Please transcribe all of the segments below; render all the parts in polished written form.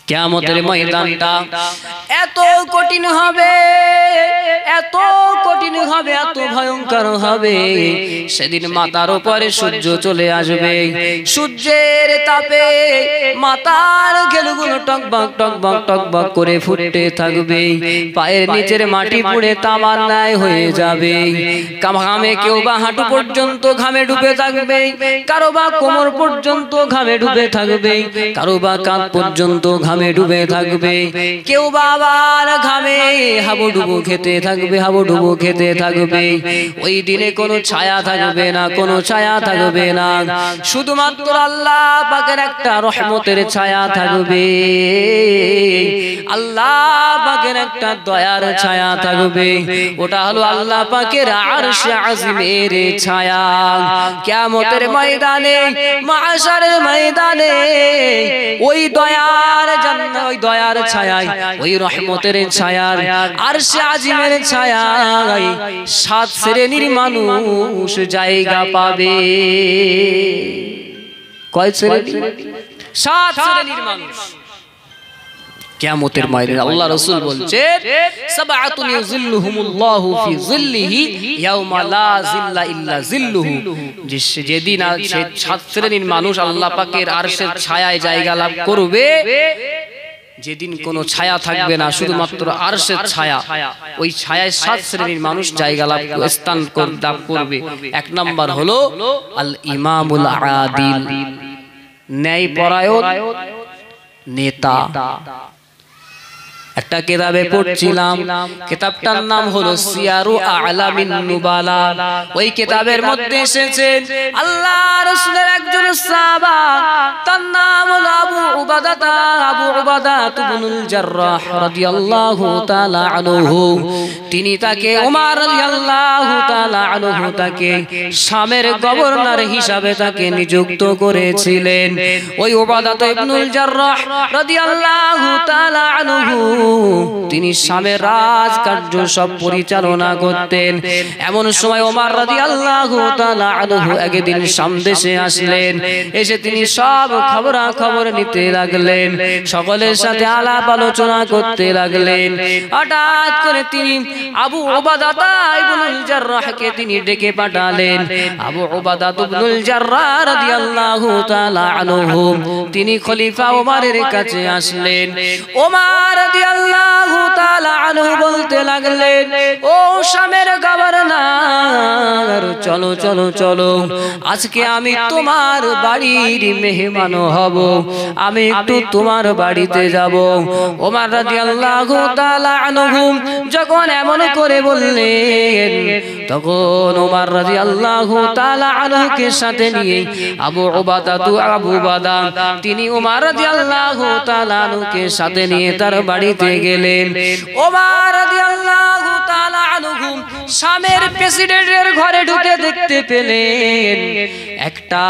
কিয়ামতের ময়দানটা এত কঠিন হবে, এত কঠিন হবে, এত ভয়ঙ্কর হবে। সেদিন মাথার উপরে সূর্য চলে আসবে, সূর্যের তাপে মাথার ঘেলুগুলো টকবক টকবক টকবক করে ফুটতে থাকবে, পায়ের নিচের মাটি পুড়ে তামার ন্যায় হয়ে যাবে। ঘামে কেউ বা হাঁটু পর্যন্ত ঘামে ডুবে থাকবে, কারো বা কোমর পর্যন্ত ঘামে ডুবে থাকবে, কারো বা কাঁধ পর্যন্ত ঘামে ডুবে থাকবে, কেউ বা আবার ঘামে হাবুডুবু খেতে থাকবে, হাবুডুবু খেতে থাকবে। ওই দিনে কোনো ছায়া থাকবে না, কোনো ছায়া থাকবে না, শুধুমাত্র আল্লাহ পাকের একটা রহমতের ছায়া থাকবে, আল্লাহ পাকের একটা দয়ার ছায়া থাকবে। ওটা হলো আল্লাহ পাকের আরশে আজিমের ছায়া। কিয়ামতের ময়দানে, মাহশারের ময়দানে ওই দয়ার জান্নাত, ওই দয়ার ছায়ায়, ওই রহমতের ছায়ার, আরশে আজিমের ছায়ায় 7 শ্রেণীর মানুষ জায়গা পাবে। কয় শ্রেণী? 7 শ্রেণীর মানুষ কিয়ামতের ময়দানে। আল্লাহ রাসূল বলছেন, সাবআতুন ইউযিল্লুহুমুল্লাহু ফি যিল্লিহি ইয়াওমা লা যিল্লা ইল্লা যিল্লুহু। যেদিন 7 শ্রেণীর মানুষ আল্লাহ পাকের আরশের ছায়ায় জায়গা লাভ করবে, যেদিন কোনো ছায়া থাকবে না, শুধুমাত্র আরশের ছায়া, ওই ছায়ায় 7 শ্রেণীর মানুষ জায়গা লাভ স্থান লাভ করবে। 1 নাম্বার হলো আল ইমামুল আদিল, ন্যায়পরায়ণ নেতা। একটা কিতাবে পড়ছিলাম, কিতাবটার নাম হলো সিয়ারু আ'লামিন নুবালা। ওই কিতাবের মধ্যে এসেছে আল্লাহর রাসূলের একজন সাহাবা, তার নাম হলো আবু উবাদা ইবনুল জাররাহ রাদিয়াল্লাহু তাআলা আনহু। তিনি তাকে ওমর রাদিয়াল্লাহু তাআলা আনহু তাকে শামের গভর্নর হিসাবে তাকে নিযুক্ত করেছিলেন। ওই উবাদা ইবনুল জাররাহ রাদিয়াল্লাহু তাআলা আনহু তিনি শামের রাজকার্য সব পরিচালনা করতেন। এমন সময় ওমর রাদিয়াল্লাহু তাআলা আনহু একদিন শাম দেশে আসলেন। এসে তিনি সব খবরাখবর নিতে লাগলেন, সকলের সাথে আলাপ আলোচনা করতে লাগলেন। হঠাৎ করে তিনি আবু উবাদা ইবনুল জাররাহকে তিনি ডেকে পাঠালেন। আবু উবাদা ইবনুল জাররাহ রাদিয়াল্লাহু তাআলা আনহু তিনি খলিফা ওমরের কাছে আসলেন। ওমর রাদিয়াল্লাহু তাআলা আনহু বলতে লাগলেন, ও শামের গভর্নর, চলো চলো চলো, আজকে আমি তোমার বাড়ির মেহমান হব, আমি একটু তোমার বাড়িতে যাব। ওমর রাদিয়াল্লাহু তাআলা আনহু যখন এমন করে বললেন, তখন ওমর রাদিয়াল্লাহু তাআলা আনহুকে সাথে নিয়ে আবু উবাদা তিনি ওমর রাদিয়াল্লাহু তাআলা আনহুকে সাথে নিয়ে তার বাড়িতে গেলেন। ওমর রাদিয়াল্লাহু তাআলা আনহু শামের প্রেসিডেন্টের ঘরে ঢুকে দেখতে পেলেন একটা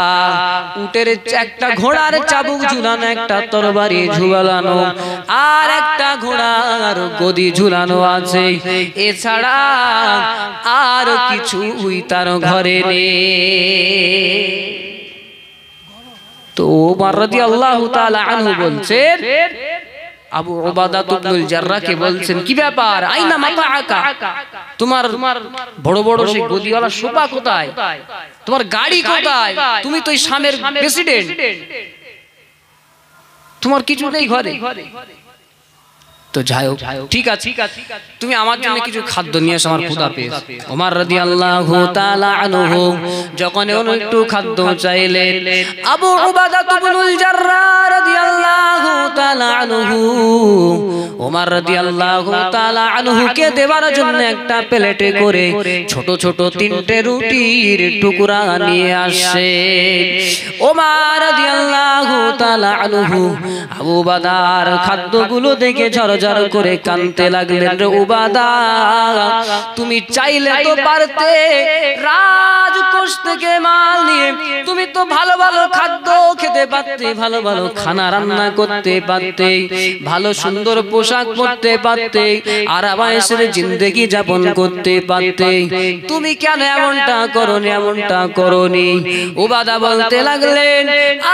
উটের, একটা ঘোড়ার চাবুক ঝুলানো, একটা তরবারি ঝুলানো, আর একটা ঘোড়ার গদি ঝুলানো আছে। এছাড়া আর কিছুই তার ঘরে নেই। তো ওমর রাদিয়াল্লাহু তাআলা আনহু বলছেন, আবু উবাদা ইবনুল জাররাহকে বলছেন, কি ব্যাপার, আইনা মাতাআকা, তোমার বড় বড় সেই গদিওয়ালা সোফা কোথায়, তোমার গাড়ি কোথায়, তুমি তো এই শামের প্রেসিডেন্ট, তোমার কিছু নেই ঘরে। তো যাই হোক, ঠিক আছে, তুমি আমার জন্য কিছু খাদ্য নিয়ে এসো, আমার ক্ষুধা পেয়েছে। ওমর রাদিয়াল্লাহু তাআলা আনহু যখন একটু খাদ্য চাইলেন, আবু উবাদা ইবনুল জাররাহ রাদিয়াল্লাহু তাআলা আনহু ওমর রাদিয়াল্লাহু তাআলা আনহুকে দেওয়ার জন্য একটা প্লেটে করে ছোট ছোট 3টে রুটির টুকরা নিয়ে আসে। ওমর রাদিয়াল্লাহু তাআলা আনহু আবু উবাদার খাদ্যগুলো দেখে ঝরঝর করে কাঁদতে লাগলেন। রে উবাদা, তুমি চাইলে তো পারতে রাজকোষ থেকে মাল নিয়ে তুমি তো ভালো ভালো খাদ্য খেতে পারতে, ভালো ভালো খানা রান্না করতে পারতে, ভালো সুন্দর পোশাক পোশাক পরতে পারতে, আরামায়েশের জিন্দেগি যাপন করতে পারতে, তুমি কেন এমনটা করনি, এমনটা করনি? উবাদা বলতে লাগলেন,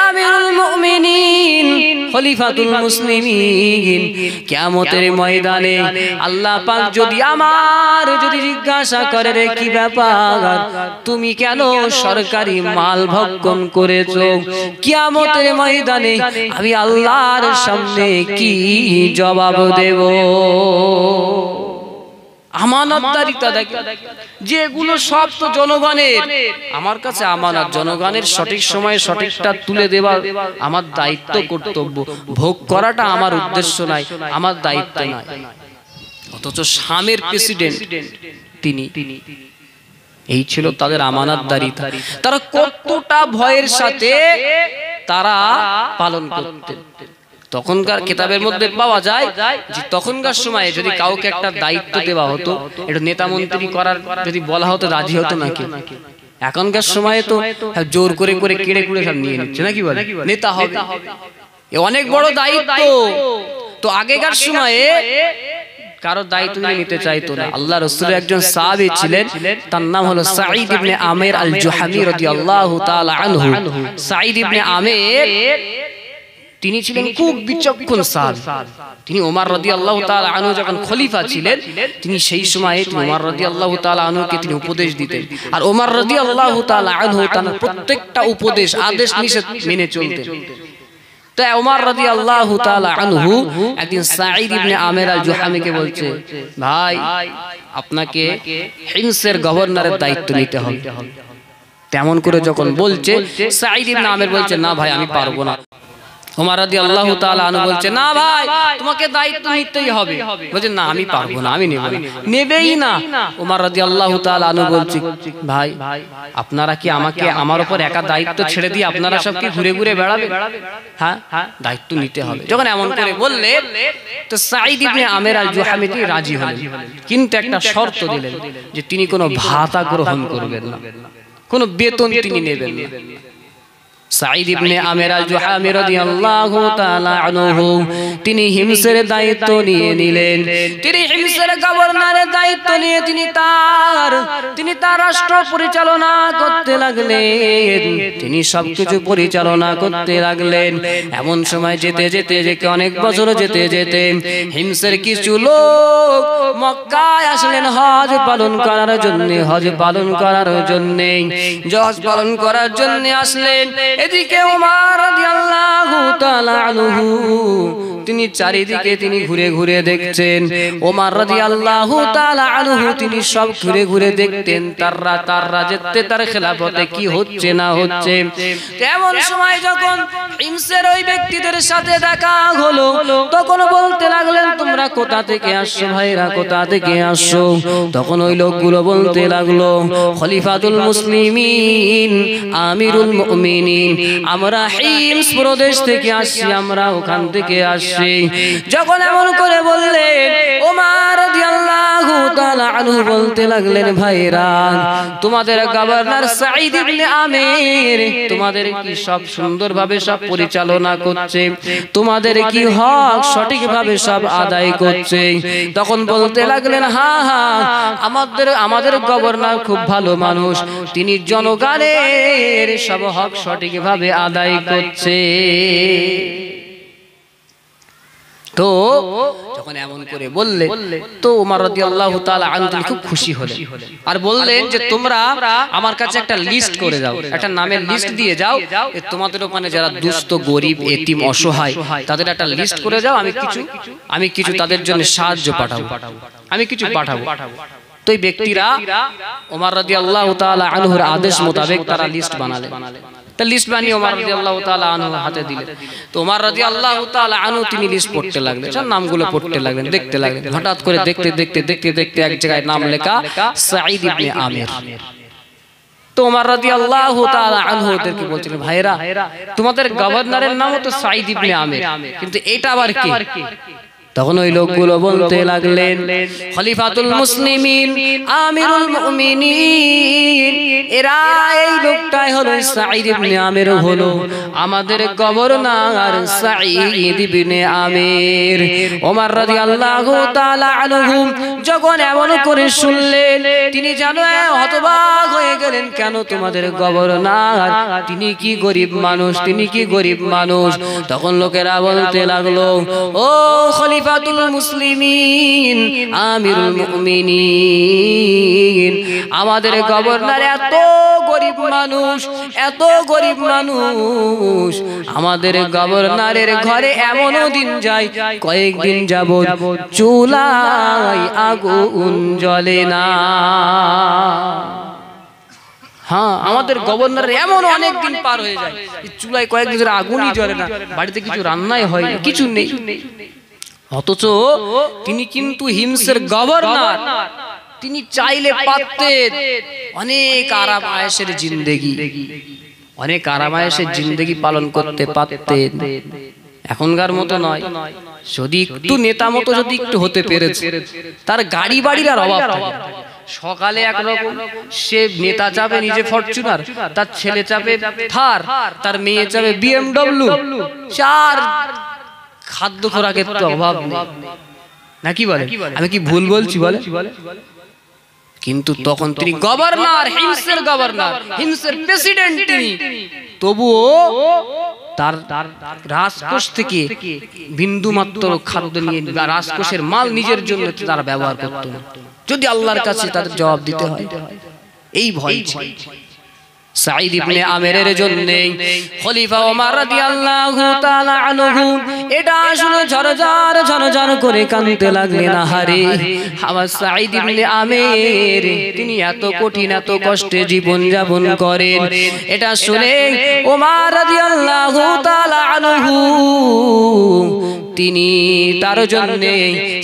আমিরুল মুমিনিন, খলিফাতুল মুসলিমিন, কিয়ামতের ময়দানে আল্লাহ পাক যদি যদি জিজ্ঞাসা করে, রে কি ব্যাপার, তুমি কেন সরকারি মাল ভক্ষণ করেছো? কিয়ামতের ময়দানে আমি আল্লাহর সামনে কি জবাব দেব? আমানতদারিতা দেখেন, যেগুলো সব তো জনগণের, আমার কাছে আমানত, জনগণের সঠিক সময়ে সঠিকটা তুলে দেওয়া আমার দায়িত্ব, কর্তব্য। ভোগ করাটা আমার উদ্দেশ্য নয়, আমার দায়িত্ব নয়। অথচ শামের প্রেসিডেন্ট তিনি, এই ছিল তাদের আমানতদারিতা। তারা কতটা ভয়ের সাথে তারা পালন করতেন। তখনকার কিতাবের মধ্যে পাওয়া যায় যে তখনকার সময়ে যদি কাউকে একটা দায়িত্ব দেওয়া হতো, এটা নেতা মন্ত্রী করার যদি বলা হতো, রাজি হতো নাকি? এখনকার সময়ে তো জোর করে করে কেড়ে কুড়ে সব নিয়ে নিচ্ছে, নাকি বলে নেতা হবে, অনেক বড় দায়িত্ব। তো আগেকার সময়ে কারো দায়িত্ব নিতে চাইতো না। আল্লাহ রাসূলের একজন সাহাবী ছিলেন, তার নাম হলো সাঈদ ইবনে আমির আল জুহামি রাদিয়াল্লাহু তাআলা আনহু। সাঈদ ইবনে আমির তিনি ছিলেন খুব বিচক্ষণ সাহাবী। তিনি ওমর রাদিয়াল্লাহু তাআলা আনহু যখন খলিফা ছিলেন, তিনি সেই সময়ে ওমর রাদিয়াল্লাহু তাআলা আনহুকে তিনি উপদেশ দিতেন। আর ওমর রাদিয়াল্লাহু তাআলা আনহু তার প্রত্যেকটা উপদেশ, আদেশ নিষেধ মেনে চলতেন। তো ওমর রাদিয়াল্লাহু তাআলা আনহু একদিন সাঈদ ইবনে আমির আল জুহামিকে বলছে, ভাই আপনাকে হিমসের গভর্নরের দায়িত্ব নিতে হবে। তেমন করে যখন বলছে, সাঈদ ইবনে আমির বলছে, না ভাই আমি পারবো না। ওমর রাদিয়াল্লাহু তাআলা আনহু বলছে, না ভাই তোমাকে দায়িত্ব নিতেই হবে। বলছে, না আমি পারবো না, আমি নেব না, নেবেই না। ওমর রাদিয়াল্লাহু তাআলা আনহু বলছে, ভাই আপনারা কি আমাকে আমার উপর একা দায়িত্ব ছেড়ে দিয়ে আপনারা সব কি ঘুরে ঘুরে বেড়াবে? হ্যাঁ, দায়িত্ব নিতে হবে। যখন এমন করে বললে, তো সাঈদ ইবনে আমির আল জুহামি রাজি হলেন, কিন্তু একটা শর্ত দিলেন যে তিনি কোনো ভাতা গ্রহণ করবেন না, কোনো বেতন তিনি নেবেন না। সাঈদ ইবনে আমির আল জুহামি রাদিয়াল্লাহু তাআলা আনহু তিনি হিমসের দায়িত্ব নিয়ে নিলেন। তিনি হিমসের গভর্নরের দায়িত্ব নিয়ে তিনি তার রাষ্ট্র পরিচালনা করতে লাগলেন। তিনি সবকিছু পরিচালনা করতে লাগলেন। এমন সময় যেতে যেতে অনেক বছর যেতে যেতে হিমসের কিছু লোক মক্কায় আসলেন হজ পালন করার জন্য। হজ পালন করার জন্য আসলেন। এদিকে ওমর রাদিয়াল্লাহু তাআলা আনহু তিনি চারিদিকে তিনি ঘুরে ঘুরে দেখছেন। ওমর রাদিয়াল্লাহু তাআলা আনহু তিনি সব ঘুরে ঘুরে দেখতেন তার রাজত্বে, তার খেলাফতে কি হচ্ছে না হচ্ছে। তেমন সময় যখন হিমসের ওই ব্যক্তিদের সাথে দেখা হলো, তখন বলতে লাগলেন, তোমরা কোথা থেকে আসছো ভাইরা, কোথা থেকে আসছো? তখন ওই লোকগুলো বলতে লাগলো, খলিফাতুল মুসলিমিন, আমিরুল মুমিনিন, আমরা হিমস প্রদেশ থেকে আসছি, আমরা ওখান থেকে আসছি। যখন এমন করে বললেন, ওমর রাদিয়াল্লাহু তাআলা আনহু বলতে লাগলেন, ভাইরা তোমাদের গভর্নর সাঈদ ইবনে আমির তোমাদের কি সব সুন্দরভাবে সব পরিচালনা করছে, তোমাদের কি হক সঠিকভাবে সব আদায় করছে? তখন বলতে লাগলেন, হ্যাঁ হ্যাঁ, আমাদের গভর্নর খুব ভালো মানুষ, তিনি জনগণের সব হক সঠিকভাবে আদায় করছে। তো যখন এমন করে বললে, তো ওমর রাদিয়াল্লাহু তাআলা আনহু খুব খুশি হলেন আর বললেন যে তোমরা আমার কাছে একটা লিস্ট করে দাও, একটা নামের লিস্ট দিয়ে যাও, তোমাদের ওখানে যারা দুস্থ, গরিব, এতিম, অসহায় তাদের একটা লিস্ট করে যাও, আমি কিছু তাদের জন্য সাহায্য পাঠাবো, আমি কিছু পাঠাবো। তো এই ব্যক্তিরা ওমর রাদিয়াল্লাহু তাআলা আনহুর আদেশ মোতাবেক তারা লিস্ট বানালেন। লিস্ট বানিয়ে ওমর রাদিয়াল্লাহু তাআলা আনহু হাতে দিলেন। তো ওমর রাদিয়াল্লাহু তাআলা আনহু তিনি লিস্ট পড়তে লাগলেন, নামগুলো পড়তে লাগলেন, দেখতে লাগলেন। হঠাৎ করে দেখতে এক জায়গায় নাম লেখা সাঈদ ইবনে আমির। তো ওমর রাদিয়াল্লাহু তাআলা আনহু ওদেরকে বলছিলেন, ভাইরা তোমাদের গভর্নরের নাম তো সাঈদ ইবনে আমির, কিন্তু এটা আবার কে? তখন ওই লোকগুলো বলতে লাগলেন, খলিফাতুল মুসলিমিন, আমিরুল মুমিনিন, এরা এই লোকটাই হলো সাঈদ ইবনে আমির, হলো আমাদের গভর্নর সাঈদ ইবনে আমির। ওমর রাদিয়াল্লাহু তাআলা আনহু যখন এমন করে শুনলেন, তিনি যেন হতবাক হয়ে গেলেন, কেন তোমাদের গভর্নর, তিনি কি গরিব মানুষ, তিনি কি গরিব মানুষ। তখন লোকেরা বলতে লাগলো, ও খলিফাতুল মুসলিমিন, আমিরুল মুমিনিন, আমাদের গভর্নর এত গরিব মানুষ, এত গরিব মানুষ, আমাদের গভর্নরের ঘরে এমনও দিন যায় কয়েকদিন যাবত চুলায় আগুন জ্বলে না। হ্যাঁ, আমাদের গভর্নরের এমন অনেক দিন পার হয়ে যায় চুলায় কয়েকদিন ধরে আগুনই জ্বলে না, বাড়িতে কিছু রান্নাই হয় না, কিছু নেই। অথচ তিনি কিন্তু হিমসের গভর্নর, তিনি চাইলে পারতেন অনেক আরাম আয়েশের জিন্দেগি, অনেক আরাম আয়েশের জিন্দেগি পালন করতে পারতেন। এখনকার মতো নয়, যদি একটু নেতা মতো যদি একটু হতে পেরেছে, তার গাড়ি বাড়ির আর অভাব থাকে। সকালে একরকম, সে নেতা চাপে নিজে ফরচুনার, তার ছেলে চাপে থার, তার মেয়ে চাপে BMW, চার খাদ্য খোরাকের তো অভাব নেই, নাকি বলে? আমি কি ভুল বলছি বলে? কিন্তু তখন তিনি গভর্নর, হিমসের গভর্নর, হিমসের প্রেসিডেন্ট তিনি, তবুও তার রাজকোষ থেকে বিন্দু মাত্র খাদ্য নিয়ে, রাজকোষের মাল নিজের জন্য তারা ব্যবহার করত না, যদি আল্লাহর কাছে তাদের জবাব দিতে হয়। এই ভয় সাঈদ ইবনে আমিরের জন্য খলিফা ওমর রাদিয়াল্লাহু তাআলা আনহু এটা শুনে ঝরঝর ঝরঝর করে কাঁদতে লাগলেন। আহারে আমার সাঈদ ইবনে আমির, তিনি এত কঠিন এত কষ্টে জীবন যাপন করেন। এটা শুনে ওমর রাদিয়াল্লাহু তাআলা আনহু তিনি তার জন্য,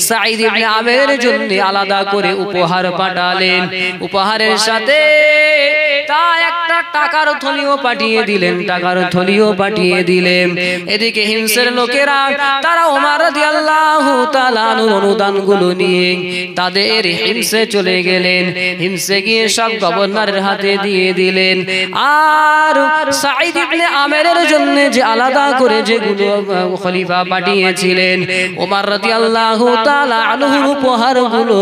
সাঈদ ইবনে আমিরের জন্য আলাদা করে উপহার পাঠালেন। উপহারের সাথে তা একটা টাকার থলিও পাঠিয়ে দিলেন, টাকার থলিও পাঠিয়ে দিলেন। এদিকে হিমসের লোকেরা তারা ওমর রাদিয়াল্লাহু তাআলা অনুদানগুলো নিয়ে তাদের হিমসে চলে গেলেন। হিমসে গিয়ে সব গভর্নরের হাতে দিয়ে দিলেন। আর সাঈদ ইবনে আমিরের জন্য যে আলাদা করে যেগুলো খলিফা পাঠিয়েছিলেন, ওমর রাদিয়াল্লাহু তাআলা আনহুর উপহারগুলো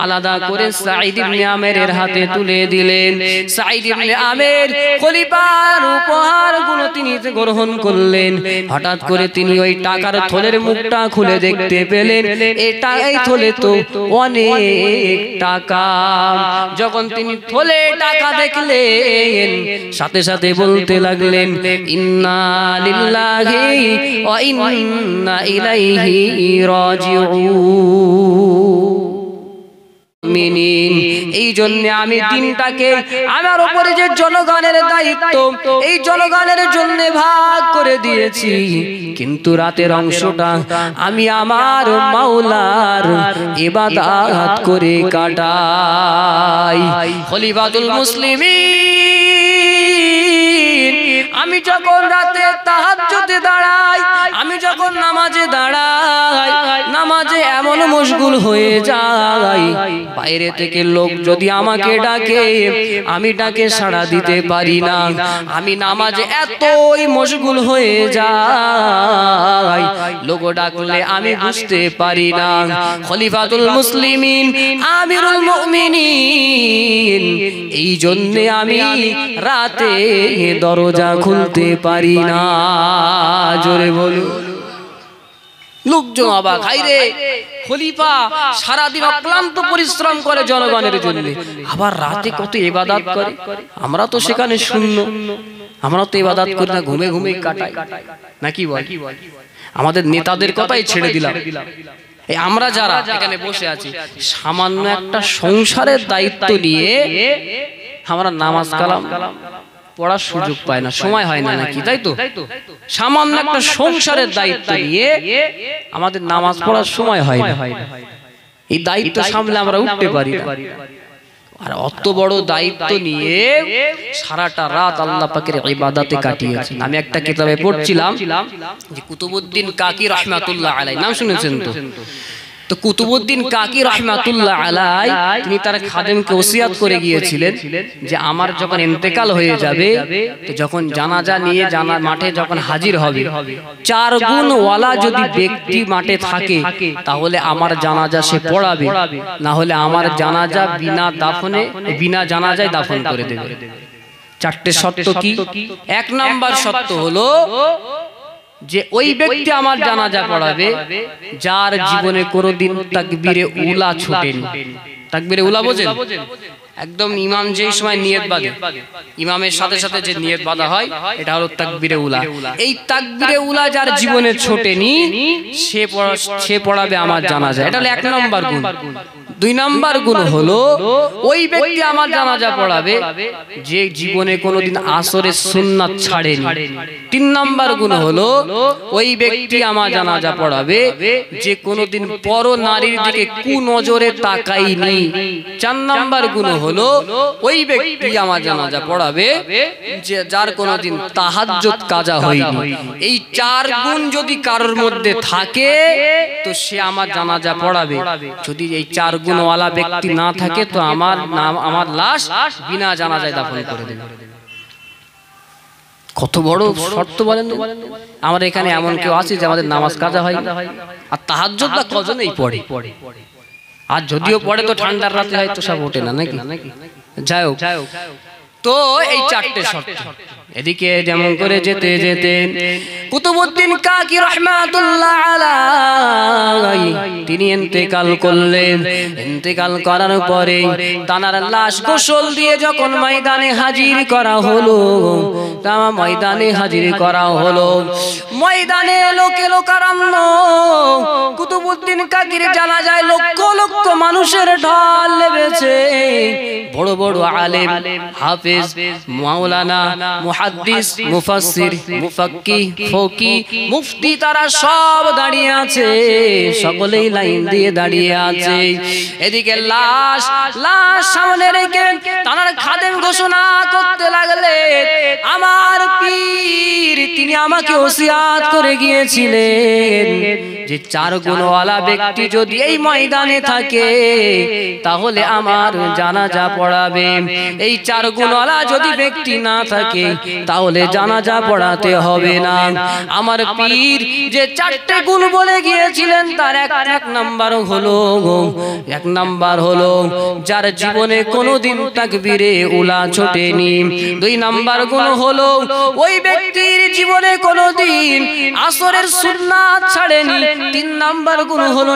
আলাদা করে সাঈদ ইবনে আমিরের হাতে তুলে দিলেন। সাঈদ ইবনে আমির খলিফার উপহারগুলো তিনি গ্রহণ করলেন। হঠাৎ করে তিনি ওই টাকার থলের মুখটা খুলে দেখতে পেলেন, এই থলে তো অনেক টাকা। যখন তিনি থলে টাকা দেখলেন, সাথে সাথে বলতে লাগলেন, ইন্না লিল্লাহি ওয়া ইন্না ইলাইহি রাজিউন। এই জন্য আমি দিনটাকে আমার উপরে যে জনগণের দায়িত্ব, এই জনগণের জন্য ভাগ করে দিয়েছি, কিন্তু রাতের অংশটা আমি আমার মাওলার ইবাদত করে কাটাই। খলিফাতুল মুসলিমিন, আমি যখন রাতে তাহাজ্জুদে দাঁড়াই, আমি যখন নামাজে দাঁড়াই, নামাজে এমন মশগুল হয়ে যাই, বাইরে থেকে লোক যদি আমাকে ডাকে, আমি ডাকে সাড়া দিতে পারি না। আমি নামাজে এতই মশগুল হয়ে যাই, লোক ডাকলে আমি বুঝতে পারি না। খলিফাতুল মুসলিমিন, আমিরুল মুমিনিন, এই জন্য আমি রাতে দরজা খুলতে পারি না। জোরে বলো। লোকজন অবাক, হায়রে খলিফা সারাদিন অক্লান্ত পরিশ্রম করে জনগণের জন্য, আবার রাতে কত ইবাদত করে। আমরা তো সেখানে শূন্য, আমরা তো ইবাদত করি না, ঘুমে ঘুমে কাটাই, নাকি বল? আমাদের নেতাদের কথাই ছেড়ে দিলাম, এই আমরা যারা এখানে বসে আছি, সামান্য একটা সংসারের দায়িত্ব নিয়ে আমরা নামাজ কালাম পড়ার সুযোগ পায় না, সময় হয় না, নাকি? তাই তো? সামান্য একটা সংসারের দায়িত্ব নিয়ে আমাদের নামাজ পড়ার সময় হয় না। এই দায়িত্ব সামলে আমরা উঠতে পারি না। আর অত বড় দায়িত্ব নিয়ে সারাটা রাত আল্লাহ পাকের ইবাদতে কাটিয়েছেন। আমি একটা কিতাবে পড়ছিলাম যে কুতুবউদ্দিন কাকি রাহমাতুল্লাহ আলাইহি, নাম শুনেছেন তো? তো কুতুবউদ্দিন কাকি রাহমাতুল্লাহ আলাইহি তিনি তার খাদেমকে ওসিয়াত করে গিয়েছিলেন যে আমার যখন ইন্তেকাল হয়ে যাবে, তো যখন জানাজা নিয়ে মাঠে যখন হাজির হবে, 4 গুণ ওয়ালা যদি ব্যক্তি মাঠে থাকে তাহলে আমার জানাজা সে পড়াবে, না হলে আমার জানাজা বিনা জানাজায় দাফন করে দেবে। 4টে শর্ত কি? 1 নাম্বার শর্ত হলো যে ওই ব্যক্তি আমার জানাজা পড়াবে যার জীবনে কোনোদিন তাকবীরে উলা ছোটেনি। তাকবীরে উলা বোঝেন? একদম ইমাম যেই সময় নিয়ত বাঁধে, ইমামের সাথে সাথে যে নিয়ত বাঁধা হয়, এটা হলো তাকবীরে উলা। এই তাকবীরে উলা যার জীবনে ছোটেনি সে পড়াবে আমার জানাজা। এটা হলো 1 নাম্বার গুণ। 2 নাম্বার গুণ হলো ওই ব্যক্তি আমার জানাজা পড়াবে যে জীবনে কোনোদিন আসরের সুন্নাত ছাড়েনি। 3 নাম্বার গুণ হলো ওই ব্যক্তি আমার জানাজা পড়াবে যে কোনোদিন পর নারীর দিকে কুনজরে তাকায়নি। 4 নাম্বার গুণ হলো ওই ব্যক্তি আমার জানাজা পড়াবে যে যার কোনোদিন তাহাজ্জুদ কাজা হয়নি। এই 4 গুণ যদি কারোর মধ্যে থাকে তো সে আমার জানাজা পড়াবে। যদি এই 4 গুণওয়ালা ব্যক্তি না থাকে তো আমার লাশ বিনা জানাজায় দাফন করে দেবে। কত বড় শর্ত বলেন? আমরা এখানে এমন কেউ আছে যে আমাদের নামাজ কাজা হয় আর তাহাজ্জুদটা কজনেই পড়ে, আর যদিও পড়ে তো ঠান্ডার রাতে হয়তো সব ওঠে না, নাকি? যাই হোক, তো এই 4টে শর্ত। এদিকে যেমন করে যেতে যেতে কুতুবউদ্দিন কাকি রাহমাতুল্লাহ আলাইহি তিনি ইন্তেকাল করলেন। ইন্তেকাল করার পরে তানার লাশ গোসল দিয়ে যখন ময়দানে হাজির করা হলো, ময়দানে লোকে লোকারণ্য। কুতুবউদ্দিন কাকির জানাজায় লক্ষ লক্ষ মানুষের ঢল লেগেছে। বড় বড় আলেম, হাফেজ, মাওলানা, মুহাদ্দিস, মুফাসসির, মুফাক্কিহ, ফকিহ, মুফতি তারা সব দাঁড়িয়ে আছে, সকলেই লাইন দিয়ে দাঁড়িয়ে আছে। এদিকে লাশ সামনে রেখে তার খাদেম ঘোষণা করতে লাগলেন, আমার পীর তিনি আমাকে ওসিয়াত করে গিয়েছিলেন যে 4 গুণওয়ালা ব্যক্তি যদি এই ময়দানে থাকে তাহলে আমার জানাজা পড়াবে। এই 4 গুণওয়ালা যদি ব্যক্তি না থাকে তাহলে জানাজা পড়াতে হবে না। আমার পীর যে 4টে গুণ বলে গিয়েছিলেন তার এক নাম্বার হলো যার জীবনে কোনোদিন তাকবীরে উলা ছোটেনি। 2 নাম্বার গুণ হলো ওই ব্যক্তির জীবনে কোনোদিন আসরের সুন্নাত ছাড়েনি। 3 নাম্বার গুণ হলো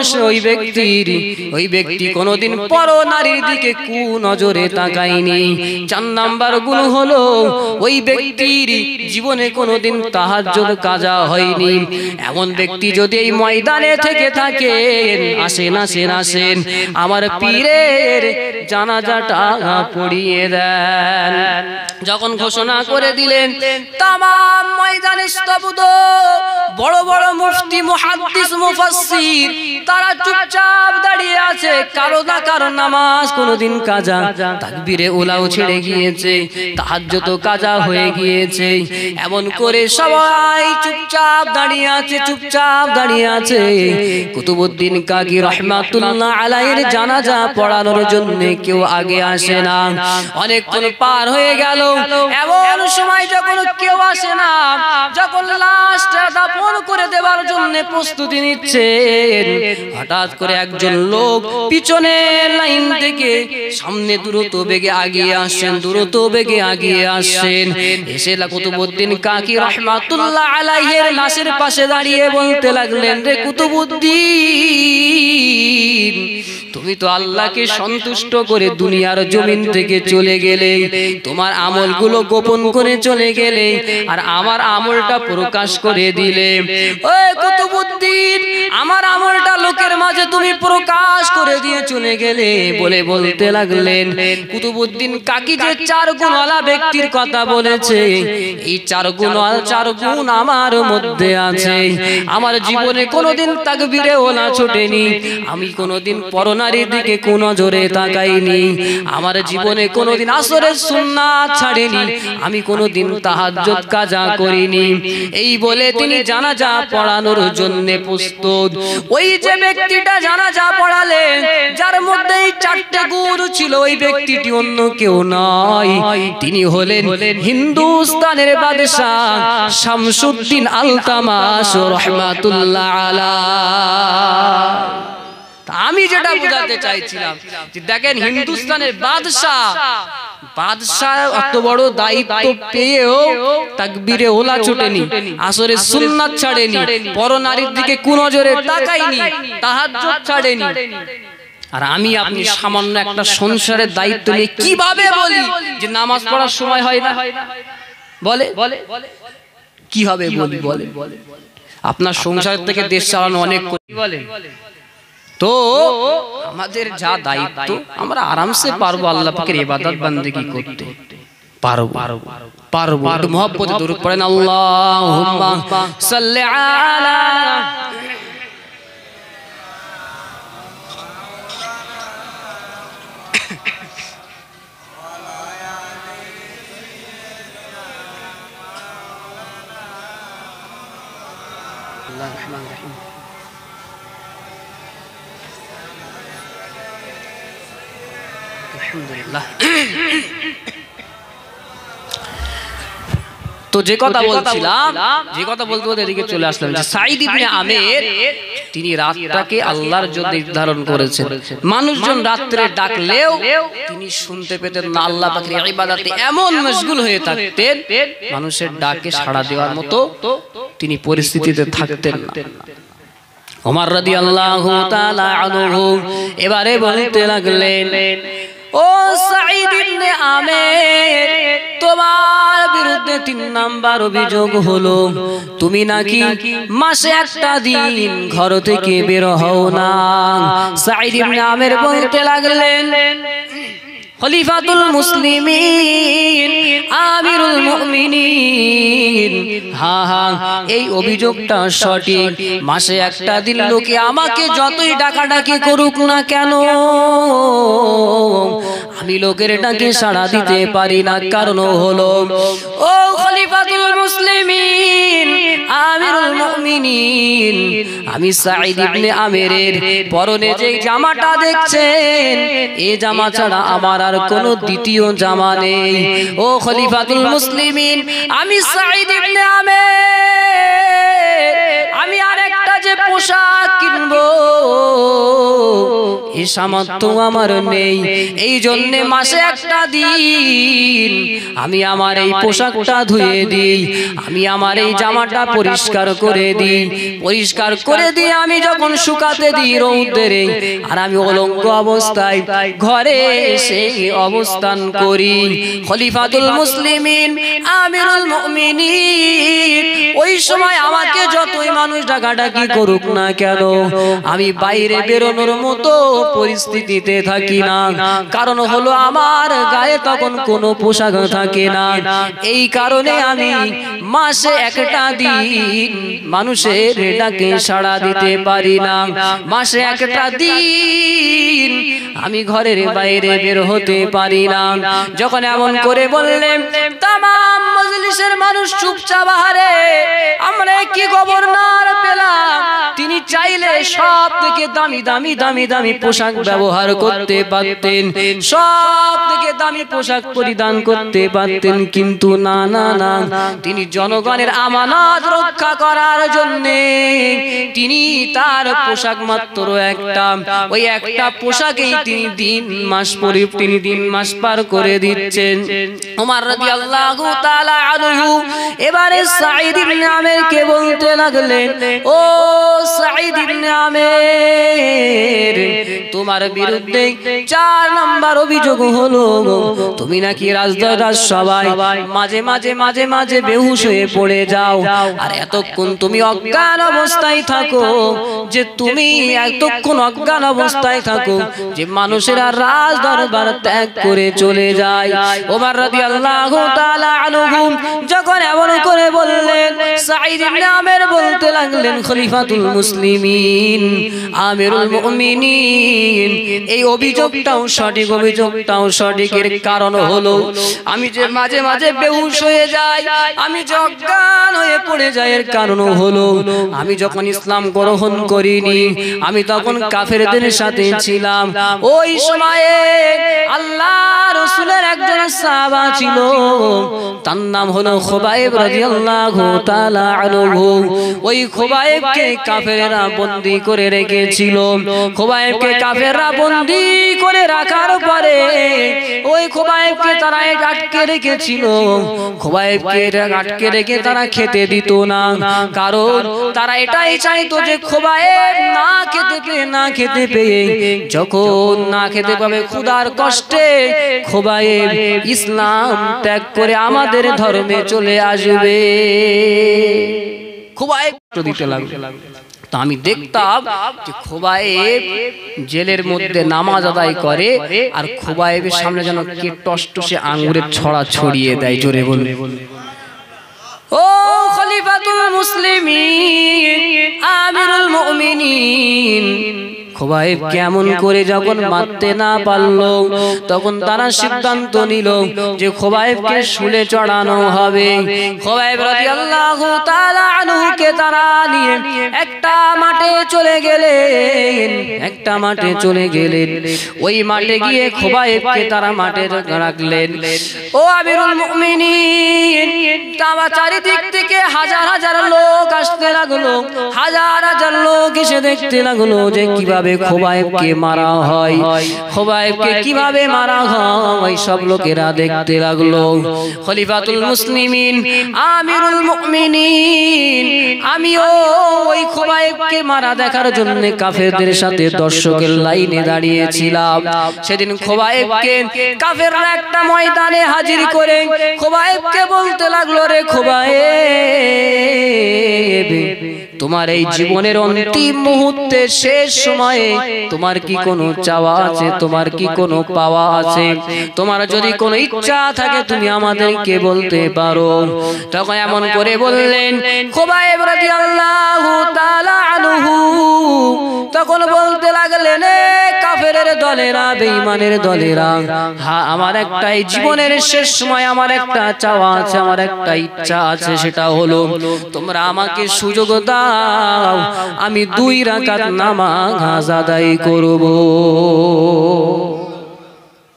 ওই ব্যক্তি কোনোদিন পর নারীর দিকে কুনজরে তাকায়নি। 4 নাম্বার গুণ হলো ওই ব্যক্তির জীবনে কোনোদিন তাহাজ্জুদ কাজা হয়নি। এমন ব্যক্তি যদি এই ময়দানে থেকে থাকেন, আসেন আমার পীরের জানাজাটা পড়িয়ে দেন। যখন ঘোষণা করে দিলেন তামাম ময়দানে স্তব্ধ। বড় বড় মুফতি, মুহাদ্দিস, মুফাসসির তারা চুপচাপ দাঁড়িয়ে আছে। কারো না কারো নামাজ কোনোদিন কাজা, তাকবীরে উলাও ছেড়ে গিয়েছে, তাহাজ্জুদ কাজা হয়ে গিয়েছে। এমন করে সবাই চুপচাপ দাঁড়িয়ে আছে। কুতুবউদ্দিন কাকি রাহমাতুল্লাহ আলাইহির জানাজা পড়ানোর জন্য কেউ আগে আসে না। অনেকক্ষণ পার হয়ে গেল, এমন সময় যখন কেউ আসে না, যখন লাশটা দাফন করে দেওয়ার জন্য প্রস্তুতি নিচ্ছেন, হঠাৎ করে একজন লোক পিছনের লাইন থেকে সামনে দ্রুত বেগে আগিয়ে আসছেন। এসে কুতুবউদ্দিন কাকি রাহমাতুল্লাহ আলাইহির লাশের পাশে দাঁড়িয়ে বলতে লাগলেন, রে কুতুবউদ্দিন, তুমি তো আল্লাহকে সন্তুষ্ট করে দুনিয়ার জমিন থেকে চলে গেলে, তোমার আমলগুলো গোপন করে চলে গেলে, আর আমার আমলটা প্রকাশ করে দিলে। ওই কুতুবউদ্দিন, আমার আমলটা লোকের মাঝে তুমি প্রকাশ করে দিয়ে চলে গেলে বলে বলতে লাগলেন কুতুবউদ্দিন কাকি যে 4 গুণওয়ালা ব্যক্তির কথা বলেছে, এই 4 গুণ আমার মধ্যে আছে। আমার জীবনে কোনোদিন তাকবীরে ওলা ছোটেনি, আমি কোনোদিন পরনারীর দিকে কোন নজরে তাকাইনি, আমার জীবনে কোনোদিন আসরের সুন্নাত ছাড়েনি, আমি কোনোদিন তাহাজ্জুদ কাজা করিনি। এই বলে তিনি জানাজা পড়ানোর জন্য প্রস্তুত। ওই যে ব্যক্তিটা জানাজা পড়ালেন, যার মধ্যে 4টে গুণ ছিল, ওই ব্যক্তিটি অন্য কেউ নয়, তিনি হলেন হিন্দুস্তানের বাদশা শামসুদ্দিন আলতামাশ রাহমাতুল্লাহ আলাইহি। আমি যেটা বোঝাতে চাইছিলাম যে দেখেন হিন্দুস্তানের বাদশাহ এত বড় দায়িত্ব পেয়েও তাকবীরে ওলা ছোটেনি, আসরের সুন্নাত ছাড়েনি, পরনারীর দিকে কুনজরে তাকায়নি, তাহাজ্জুদ ছাড়েনি। আর আমি আপনি সামান্য একটা সংসারের দায়িত্ব নিয়ে কিভাবে বলি যে নামাজ পড়ার সময় হয় না? বলে কিভাবে বলি? বলে আপনার সংসার থেকে দেশ চালানো অনেক বলে। তো আমাদের যা দায়িত্ব আমরা আরামসে পারবো আল্লাহ পাকের ইবাদত বান্দেগি করতে পারবো। একটু মুহাব্বতে দরুদ পড়েন, আল্লাহুম্মা সাল্লি আলা আল্লাহুর রহমানির রহিম। তো যে কথা বলছিলাম, যে কথা বলতে বলতে এদিকে চলে আসলাম যে সাঈদ ইবনে আমের তিনি রাতটাকে আল্লাহর জন্য নির্ধারণ করেছেন। মানুষজন রাত্রে ডাকলেও তিনি শুনতে পেতেন না, আল্লাহ পাকের ইবাদতে এমন মশগুল হয়ে থাকতেন মানুষের ডাকে সাড়া দেওয়ার মতো তিনি পরিস্থিতিতে থাকতেন না। ওমর রাদিয়াল্লাহু তাআলা আনহু এবারে বলতে লাগলেন, ও সাঈদ ইবনে আমের, তোমার বিরুদ্ধে 3 নাম্বার অভিযোগ হলো তুমি নাকি মাসে একটা দিন ঘর থেকে বের হও না। সাঈদ ইবনে আমের বলতে লাগলেন, খলিফাতুল মুসলিমিন আমিরুল মুমিনিন, হ্যাঁ এই অভিযোগটা সঠিক। মাসে একটা দিন লোকে আমাকে যতই ডাকাডাকি করুক না কেন, আমি লোকের ডাকে সাড়া দিতে পারি না। কারণ হলো, ও খলিফাতুল মুসলিমিন আমিরুল মুমিনিন, আমি সাঈদ ইবনে আমেরের পরনে যে জামাটা দেখছেন, এই জামা ছাড়া আমার আর কোনো দ্বিতীয় জামা নেই। ও খলিফাতুল মুসলিমিন, আমি সাঈদ ইবনে আমের, আমি আরেকটা যে পোশাক কিনবো এই সামর্থ্য আমার নেই। এই জন্য মাসে একটা দিন আমি আমার এই পোশাকটা ধুয়ে দিই, আমি আমার এই জামাটা পরিষ্কার করে দিই। পরিষ্কার করে দিয়ে আমি যখন শুকাতে দিই রৌদ্রে, আর আমি অলঙ্গ অবস্থায় ঘরে এসে অবস্থান করি। খলিফাতুল মুসলিমিন আমিরুল মুমিনিন, ওই সময় আমাকে যতই মানুষ ডাকাডাকি করুক না কেন, আমি বাইরে বেরোনোর মতো পরিস্থিতিতে থাকি না। কারণ হলো আমার গায়ে তখন কোনো পোশাক থাকে না। এই কারণে আমি মাসে একটা দিন মানুষের ডাকে সাড়া দিতে পারি না। মাসে একটা দিন আমি ঘরের বাইরে বের হতে পারি না। যখন এমন করে বললেন, তামাম মজলিসের মানুষ চুপচাপ। আহারে, আমরা কি গভর্নর পেলাম, তিনি চাইলে সব থেকে দামি দামি দামি দামি পোশাক ব্যবহার করতে পারতেন, সব থেকে দামি পোশাক পরিধান করতে পারতেন, কিন্তু না না না, তিনি জনগণের আমানত রক্ষা করার জন্য তিনি তার পোশাক মাত্র একটা, ওই একটা পোশাকেই তিনি দিন মাস পার করে দিচ্ছেন। ওমর রাদিয়াল্লাহু তাআলা আনহু এবারে সাঈদ ইবনে আমেরকে বলতে লাগলেন, ও সাঈদ ইবনে আমের, তোমার বিরুদ্ধে 4 নাম্বার অভিযোগ হলো তুমি নাকি রাজসভায় মাঝে মাঝে বেহুশ হয়ে পড়ে যাও, আর এতক্ষণ তুমি অজ্ঞান অবস্থায় থাকো, যে তুমি এতক্ষণ অজ্ঞান অবস্থায় থাকো যে মানুষেরা রাজ দরবার ত্যাগ করে চলে যায়। ওমর রাদিয়াল্লাহু তাআলা আনহু যখন এমন করে বললেন, সাঈদ ইবনে আমের বলতে লাগলেন, খলিফাতুল মুসলিমিন, আমিরুল মুমিনিন, এই অভিযোগটাও সঠিক, এর কারণ হলো আমি যে মাঝে মাঝে বেহুশ হয়ে যাই, আমি যে অজ্ঞান হয়ে পড়ে যাই, এর কারণ হলো আমি যখন ইসলাম গ্রহণ করিনি, আমি তখন কাফেরদের সাথে ছিলাম। ওই সময়ে আল্লাহ রাসূলের একজন সাহাবা ছিল, তার নাম হলো খুবাইব রাদিয়াল্লাহু তাআলা আনহু। ওই খুবাইবকে কাফেররা বন্দী করে রেখেছিল। খুবাইবকে কাফেররা বন্দী করে রাখার পরে ওই খুবাইবকে তারা আটকে রেখেছিল। খুবাইবকে আটকে রেখে তারা খেতে দিত না, কারণ তারা এটাই চাইতো যে খুবাইব না খেতে পেয়ে যখন না খেতে পাবে ক্ষুধার কষ্টে খুবাইব ইসলাম ত্যাগ করে আমাদের ধর্মে চলে আসবে। খুবাইব দিতে লাগলো। তো আমি দেখতাম যে খুবাইব জেলের মধ্যে নামাজ আদায় করে, আর খুবাইবের সামনে যেন কে টসটসে আঙ্গুরের ছড়া ছড়িয়ে দেয়। জোরে বলুন, ও খলিফাতুল মুসলিমিন, আমিরুল মুমিনিন। খুবাইব কেমন করে যখন মারতে না পারলো, তখন তারা সিদ্ধান্ত নিল যে খুবাইবকে শুলে চড়ানো হবে। খুবাইব রাদিয়াল্লাহু তাআলা আনহুকে তারা নিয়ে একটা মাঠে চলে গেলেন। ওই মাঠে গিয়ে খুবাইবকে তারা মাঠে রাখলেন। ও আমিরুল মুমিনিন, চারিদিক থেকে হাজার লোক আসতে লাগলো, হাজার লোক এসে দেখতে লাগলো যে কিভাবে খুবাইবকে মারা হয়, খুবাইবকে কিভাবে মারা হয়, সব লোকেরা দেখতে লাগলো। খলিফাতুল মুসলিমিন, আমিরুল মুমিনিন, আমিও ওই খুবাইবকে মারা দেখার জন্য কাফেরদের সাথে দর্শকের লাইনে দাঁড়িয়েছিলাম। সেদিন খুবাইবকে কাফেররা একটা ময়দানে হাজির করে খুবাইবকে বলতে লাগলো, রে খুবাইব, তোমার এই জীবনের অন্তিম মুহূর্তে শেষ সময়ে তোমার কি কোনো চাওয়া আছে, তোমার কি কোনো পাওয়া আছে? তোমার যদি কোনো ইচ্ছা থাকে তুমি আমাদেরকে বলতে পারো। তখন এমন করে বললেন খুবাইব রাদিয়াল্লাহু তাআলা আনহু, তখন বলতে লাগলেন, কাফেরের দলেরা, বেঈমানের দলেরা, হ্যাঁ আমার একটাই জীবনের শেষ সময় আমার একটা চাওয়া আছে, আমার একটা ইচ্ছা আছে, সেটা হলো তোমরা আমাকে সুযোগ দাও, আমি 2 রাকাত নামাজ আদায় করব।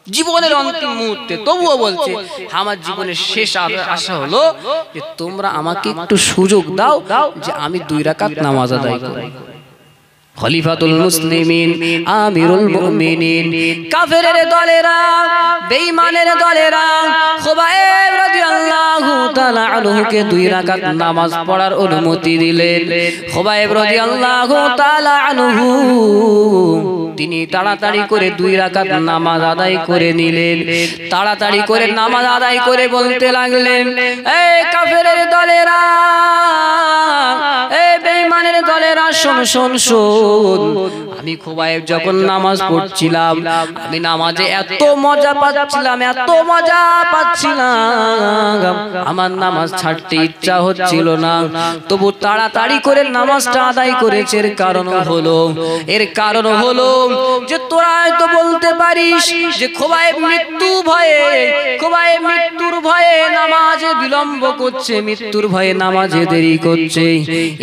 জীবনের অন্তিম মুহূর্তে তবুও বলছে আমার জীবনের শেষ আশা হলো যে তোমরা আমাকে একটু সুযোগ দাও যে আমি 2 রাকাত নামাজ আদায় করব। খলিফাতুল মুসলিমিন, আমিরুল মুমিনিন, কাফেরের দলেরা, বেঈমানের দলেরা খুবাইব রাদিয়াল্লাহু তাআলা আনহুকে 2 রাকাত নামাজ পড়ার অনুমতি দিলেন। খুবাইব রাদিয়াল্লাহু তাআলা আনহু তিনি তাড়াতাড়ি করে 2 রাকাত নামাজ আদায় করে নিলেন। তাড়াতাড়ি করে নামাজ আদায় করে বলতে লাগলেন, এই কাফেরের দলেরা, এই বেঈমানের দলেরা, শোন, আমি খুবাইব যখন নামাজ পড়ছিলাম, আমি নামাজে এত মজা পাচ্ছিলাম, আমার নামাজ ছাড়তে ইচ্ছা হচ্ছিল না, তবু তাড়াতাড়ি করে নামাজটা আদায় করেছে। এর কারণ হলো যে তোরা হয়তো বলতে পারিস যে খুবাইব মৃত্যুর ভয়ে নামাজে বিলম্ব করছে, মৃত্যুর ভয়ে নামাজে দেরি করছে।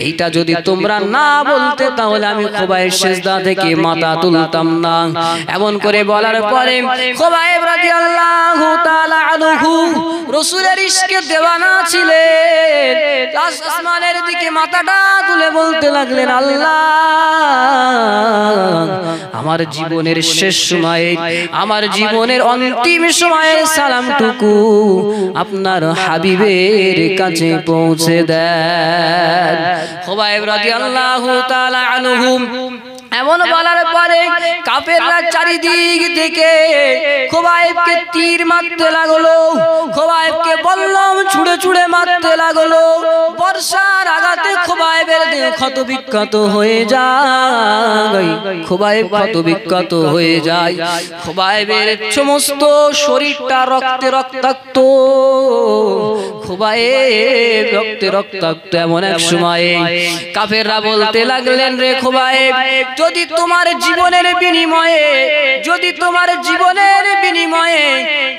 এইটা যদি তোমরা না বলতে তাহলে আমি খুবাইব সিজদা থেকে মাথা তুলতাম না। এমন করে বলার পরে খুবাইব রাদিয়াল্লাহু তাআলা আনহু রাসূলের ইশকে দেওয়ানা ছিলেন। আসমানের দিকে মাথাটা তুলে বলতে লাগলেন, আল্লাহ আমার জীবনের শেষ সময়ে, আমার জীবনের অন্তিম সময়ে সালামটুকু আপনার হাবিবের কাছে পৌঁছে দেন। খুবাইব রাদিয়াল্লাহু তাআলা আনহুম এমন বলার পরে কাফেররা চারিদিক থেকে খুবাইবকে তীর মারতে লাগলো। খুবাইবকে বললাম ছুঁড়ে ছুঁড়ে মারতে লাগলো। বর্ষার আঘাতে খুবাইবের দেহ ক্ষত বিক্ষত হয়ে যায়। খুবাইব ক্ষত বিক্ষত হয়ে যায়। খুবাইবের সমস্ত শরীরটা রক্তে রক্তাক্ত। খুবাইব রক্তে রক্তাক্ত। এমন এক সময়ে কাফেররা বলতে লাগলেন, রে খুবাইব, যদি তোমার জীবনের বিনিময়ে, যদি তোমার জীবনের বিনিময়ে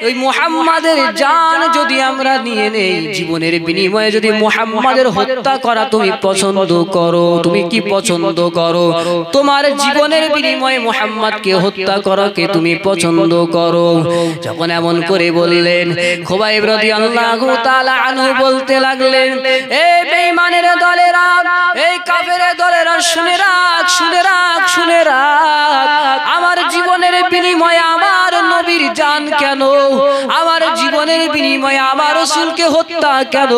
ওই মুহাম্মাদের জান যদি আমরা নিয়ে নেই, জীবনের বিনিময়ে যদি মুহাম্মাদের হত্যা করা তুমি পছন্দ করো, তুমি কি পছন্দ করো? তোমার জীবনের বিনিময়ে মুহাম্মাদকে হত্যা করাকে তুমি পছন্দ করো? যখন এমন করে বললেন, খুবাইব রাদিয়াল্লাহু তাআলা আনহু বলতে লাগলেন, এই বেঈমানের দলেরা, এই কাফেরের দলেরা, শুনে রাখ, শুনে রাখ, শুনে রাখ, আমার জীবনের বিনিময়ে আমার নবীর জান কেন? আমার জীবনের বিনিময়ে আমার রাসূলকে হত্যা কেন?